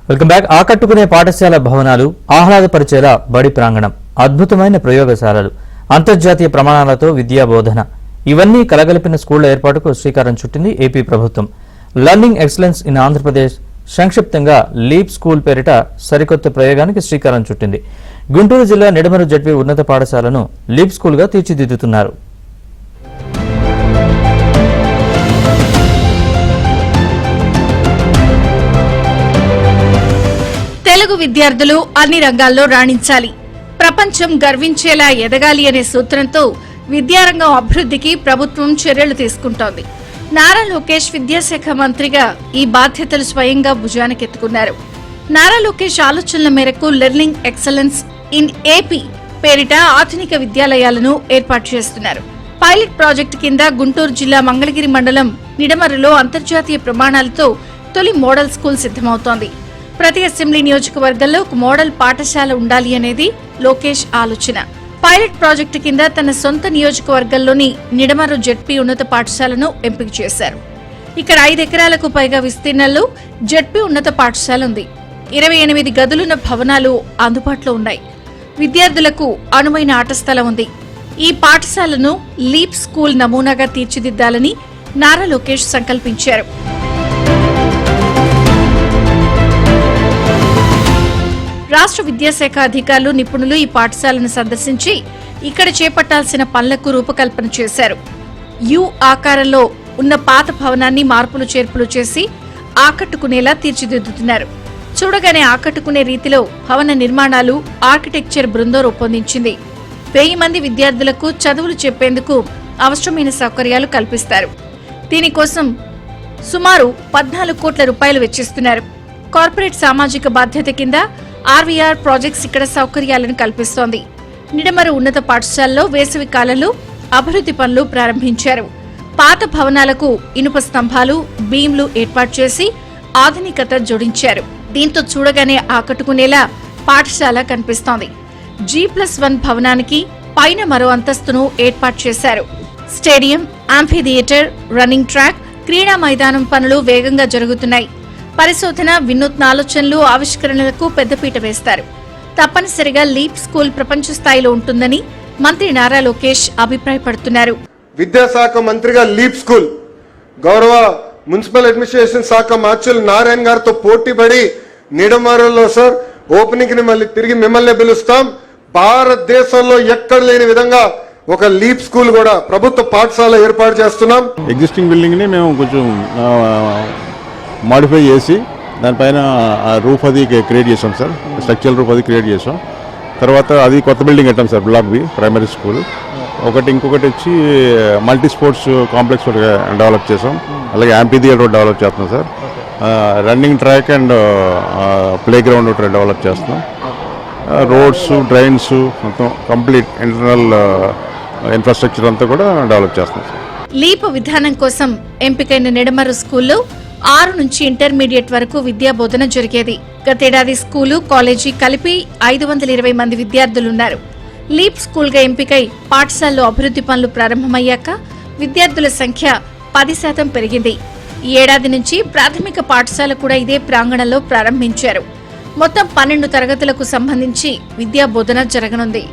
Welcome back. ఆకట్టుకునే పాఠశాల భవనాలు, ఆహ్లాదపరిచేలా బడి ప్రాంగణం, అద్భుతమైన ప్రయోగశాలలు, అంతర్జాతీయ ప్రమాణాలతో విద్యా బోధన, ఇవన్నీ కలగలిపిన స్కూళ్ల ఏర్పాటుకు శ్రీకారం చుట్టింది ఏపీ ప్రభుత్వం. లర్నింగ్ ఎక్సలెన్స్ ఇన్ ఆంధ్రప్రదేశ్, సంక్షిప్తంగా లీప్ స్కూల్ పేరిట సరికొత్త ప్రయోగానికి శ్రీకారం చుట్టింది. గుంటూరు జిల్లా నిడమరు జడ్పీ ఉన్నత పాఠశాలను లీప్ స్కూల్గా తీర్చిదిద్దుతున్నారు. తెలుగు విద్యార్థులు అన్ని రంగాల్లో రాణించాలి, ప్రపంచం గర్వించేలా ఎదగాలి అనే సూత్రంతో విద్యారంగం అభివృద్ధికి ప్రభుత్వం చర్యలు తీసుకుంటోంది. నారా లోకేష్ విద్యాశాఖ మంత్రిగా ఈ బాధ్యతలు స్వయంగా భుజానికెత్తుకున్నారు. నారా లోకేష్ ఆలోచనల మేరకు లెర్నింగ్ ఎక్సలెన్స్ ఇన్ ఏపీ పేరిట ఆధునిక విద్యాలయాలను ఏర్పాటు చేస్తున్నారు. పైలట్ ప్రాజెక్టు కింద గుంటూరు జిల్లా మంగళగిరి మండలం నిడమరులో అంతర్జాతీయ ప్రమాణాలతో తొలి మోడల్ స్కూల్ సిద్ధమవుతోంది. ప్రతి అసెంబ్లీ నియోజకవర్గంలో ఒక మోడల్ పాఠశాల ఉండాలి అనేది లోకేష్ ఆలోచన. పైలట్ ప్రాజెక్టు కింద తన సొంత నియోజకవర్గంలోని నిడమరు జడ్పీ ఉన్నత పాఠశాలను ఎంపిక చేశారు. ఇక్కడ 5 ఎకరాలకు పైగా విస్తీర్ణంలో జడ్పీ ఉన్నత పాఠశాల ఉంది. 28 గదులున్న భవనాలు అందుబాటులో ఉన్నాయి. విద్యార్థులకు అనువైన ఆట స్థలం ఉంది. ఈ పాఠశాలను లీప్ స్కూల్ నమూనాగా తీర్చిదిద్దాలని నారా లోకేష్ సంకల్పించారు. రాష్ట్ర విద్యాశాఖ అధికారులు, నిపుణులు ఈ పాఠశాలను సందర్శించి ఇక్కడ చేపట్టాల్సిన పనులకు రూపకల్పన చేశారు. యు ఆకారంలో ఉన్న పాత భవనాన్ని మార్పులు చేర్పులు చేసి ఆకట్టుకునేలా తీర్చిదిద్దుతున్నారు. చూడగానే ఆకట్టుకునే రీతిలో భవన నిర్మాణాలు ఆర్కిటెక్చర్ బృందం రూపొందించింది. 1000 మంది విద్యార్థులకు చదువులు చెప్పేందుకు అవసరమైన సౌకర్యాలు కల్పిస్తారు. దీనికోసం సుమారు 14 కోట్ల రూపాయలు వెచ్చిస్తున్నారు. కార్పొరేట్ సామాజిక బాధ్యత కింద ఆర్వీఆర్ ప్రాజెక్ట్స్ ఇక్కడ సౌకర్యాలను కల్పిస్తోంది. నిడమరు ఉన్నత పాఠశాలలో వేసవి కాలంలో అభివృద్ధి పనులు ప్రారంభించారు. పాత భవనాలకు ఇనుప స్తంభాలు, బీమ్లు ఏర్పాటు చేసి ఆధునికత జోడించారు. దీంతో చూడగానే ఆకట్టుకునేలా పాఠశాల కనిపిస్తోంది. G+1 భవనానికి పైన మరో అంతస్తును ఏర్పాటు చేశారు. Stadium, amphi theatre, running track, క్రీడా మైదానం పనులు వేగంగా జరుగుతున్నాయి. పరిశోధన, వినూత్న ఆలోచనలు, ఆవిష్కరణలకు పెద్దపీట వేస్తారు. తప్పనిసరిగా లీప్ స్కూల్ ప్రపంచ స్థాయిలో ఉంటుందని మంత్రి నారా లోకేష్ అభిప్రాయపడుతున్నారు. విద్యాశాఖ మంత్రిగా లీప్ స్కూల్ గౌరవ మున్సిపల్ అడ్మినిస్ట్రేషన్ శాఖ మార్చులు నారాయణ గారితో పోటీపడి నిడమరులో సార్ ఓపెనింగ్ ని మళ్ళీ తిరిగి మిమ్మల్ని పిలుస్తాం. భారతదేశంలో ఎక్కడ లేని విధంగా ఒక లీప్ స్కూల్ కూడా ప్రభుత్వ పాఠశాల ఏర్పాటు చేస్తున్నాం. ఎగ్జిస్టింగ్ బిల్డింగ్ ని మేము కొంచెం మాడిఫై చేసి దానిపైన రూఫ్ అది క్రియేట్ చేసాం సార్. స్ట్రక్చరల్ రూఫ్ అది క్రియేట్ చేసాం. తర్వాత అది కొత్త బిల్డింగ్ కట్టాం sir, block B primary school ఒకటి. ఇంకొకటి వచ్చి మల్టీ స్పోర్ట్స్ కాంప్లెక్స్ ఒకటి డెవలప్ చేసాం. అలాగే యాంపీ థియేటర్ డెవలప్ చేస్తున్నాం sir. Running track and playground ఒకటి డెవలప్ చేస్తున్నాం. రోడ్స్, డ్రైన్స్, మొత్తం కంప్లీట్ ఇంటర్నల్ ఇన్ఫ్రాస్ట్రక్చర్ అంతా కూడా డెవలప్ చేస్తున్నాం సార్. లీప్ విధానం కోసం ఎంపికైన నిడమరు స్కూల్లో 6 నుంచి ఇంటర్మీడియట్ వరకు విద్యా బోధన జరిగేది. గతేడాది స్కూలు, కాలేజీ కలిపి 520 మంది విద్యార్థులున్నారు. లీప్ స్కూల్ గా ఎంపికై పాఠశాలలో అభివృద్ధి పనులు ప్రారంభమయ్యాక విద్యార్థుల సంఖ్య 10% పెరిగింది. ఈ ఏడాది నుంచి ప్రాథమిక పాఠశాల కూడా ఇదే ప్రాంగణంలో ప్రారంభించారు. మొత్తం 12 తరగతులకు సంబంధించి విద్యా బోధన జరగనుంది.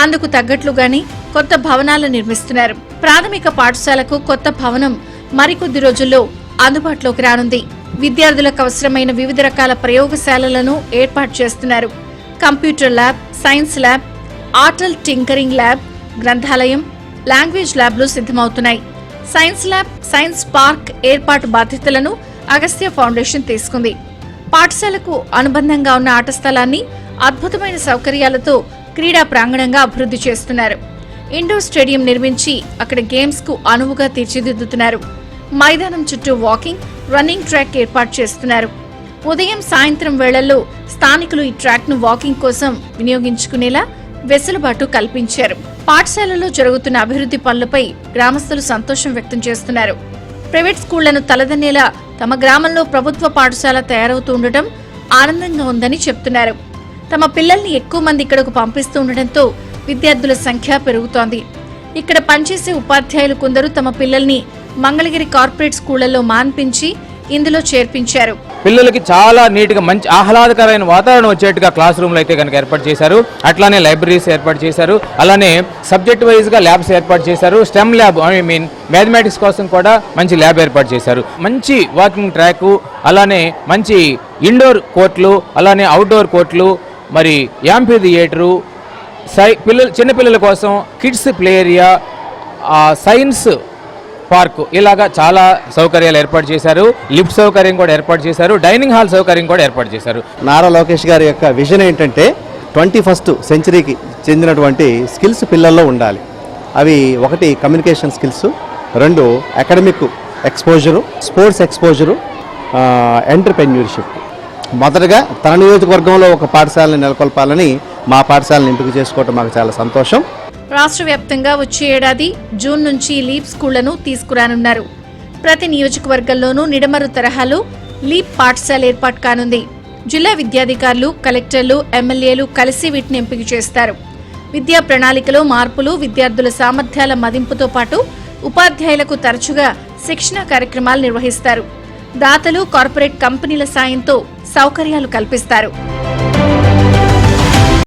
అందుకు తగ్గట్లుగానే కొత్త భవనాలు నిర్మిస్తున్నారు. ప్రాథమిక పాఠశాలకు కొత్త భవనం మరికొద్ది రోజుల్లో అందుబాటులోకి రానుంది. విద్యార్థులకు అవసరమైన వివిధ రకాల ప్రయోగశాలలను ఏర్పాటు చేస్తున్నారు. Computer lab, science lab, Atal tinkering lab, గ్రంథాలయం, లాంగ్వేజ్ ల్యాబ్లు సిద్ధమవుతున్నాయి. సైన్స్ ల్యాబ్, సైన్స్ పార్క్ ఏర్పాటు బాధ్యతలను అగస్త్య ఫౌండేషన్ తీసుకుంది. పాఠశాలకు అనుబంధంగా ఉన్న ఆట స్థలాన్ని అద్భుతమైన సౌకర్యాలతో క్రీడా ప్రాంగణంగా అభివృద్ధి చేస్తున్నారు. ఇండోర్ స్టేడియం నిర్మించి అక్కడ గేమ్స్ కు అనువుగా తీర్చిదిద్దుతున్నారు. మైదానం చుట్టూ వాకింగ్, రన్నింగ్ ట్రాక్ ఏర్పాటు చేస్తున్నారు. ఉదయం, సాయంత్రం వేళల్లో స్థానికులు ఈ ట్రాక్ ను వాకింగ్ కోసం వినియోగించుకునేలా వెసులుబాటు కల్పించారు. పాఠశాలలో జరుగుతున్న అభివృద్ధి పనులపై గ్రామస్తులు సంతోషం వ్యక్తం చేస్తున్నారు. ప్రైవేట్ స్కూళ్లను తలదన్నేలా తమ గ్రామంలో ప్రభుత్వ పాఠశాల తయారవుతూ ఉండటం ఆనందంగా ఉందని చెప్తున్నారు. తమ పిల్లల్ని ఎక్కువ మంది ఇక్కడకు పంపిస్తూ ఉండటంతో విద్యార్థుల సంఖ్య పెరుగుతోంది. ఇక్కడ పనిచేసే ఉపాధ్యాయులు కొందరు తమ పిల్లల్ని మంగళగిరి కార్పొరేట్ స్కూళ్లలో మాన్పించి ఇందులో చేర్పించారు. పిల్లలకి చాలా నీట్గా మంచి ఆహ్లాదకరమైన వాతావరణం వచ్చేట్టుగా క్లాస్ రూమ్లు అయితే కనుక ఏర్పాటు చేశారు. అట్లానే లైబ్రరీస్ ఏర్పాటు చేశారు. అలానే సబ్జెక్ట్ వైజ్గా ల్యాబ్స్ ఏర్పాటు చేశారు. స్టెమ్ ల్యాబ్ మ్యాథమెటిక్స్ కోసం కూడా మంచి ల్యాబ్ ఏర్పాటు చేశారు. మంచి వాకింగ్ ట్రాక్, అలానే మంచి ఇండోర్ కోర్టులు, అలానే అవుట్డోర్ కోర్టులు, మరి యాంఫీ థియేటరు, చిన్నపిల్లల కోసం kids play area, science park, ఇలాగా చాలా సౌకర్యాలు ఏర్పాటు చేశారు. లిఫ్ట్ సౌకర్యం కూడా ఏర్పాటు చేశారు. డైనింగ్ హాల్ సౌకర్యం కూడా ఏర్పాటు చేశారు. నారా లోకేష్ గారి యొక్క విజన్ ఏంటంటే 21st సెంచరీకి చెందినటువంటి స్కిల్స్ పిల్లల్లో ఉండాలి. అవి ఒకటి communication skills, 2 academic exposure, sports exposure, entrepreneurship. మొదటగా తన నియోజకవర్గంలో ఒక పాఠశాలను నెలకొల్పాలని మా పాఠశాలను ఎంపిక చేసుకోవడం మాకు చాలా సంతోషం. రాష్ట్ర వ్యాప్తంగా వచ్చే ఏడాది జూన్ నుంచి లీప్ స్కూళ్లను తీసుకురానున్నారు. ప్రతి నియోజకవర్గంలోనూ నిడమరు తరహాలో లీప్ పాఠశాల ఏర్పాటు కానుంది. జిల్లా విద్యాధికారులు, కలెక్టర్లు, ఎమ్మెల్యేలు కలిసి వీటిని ఎంపిక చేస్తారు. విద్యా ప్రణాళికలో మార్పులు, విద్యార్థుల సామర్థ్యాల మదింపుతో పాటు ఉపాధ్యాయులకు తరచుగా శిక్షణ కార్యక్రమాలు నిర్వహిస్తారు. దాతలు, కార్పొరేట్ కంపెనీల సాయంతో సౌకర్యాలు కల్పిస్తారు.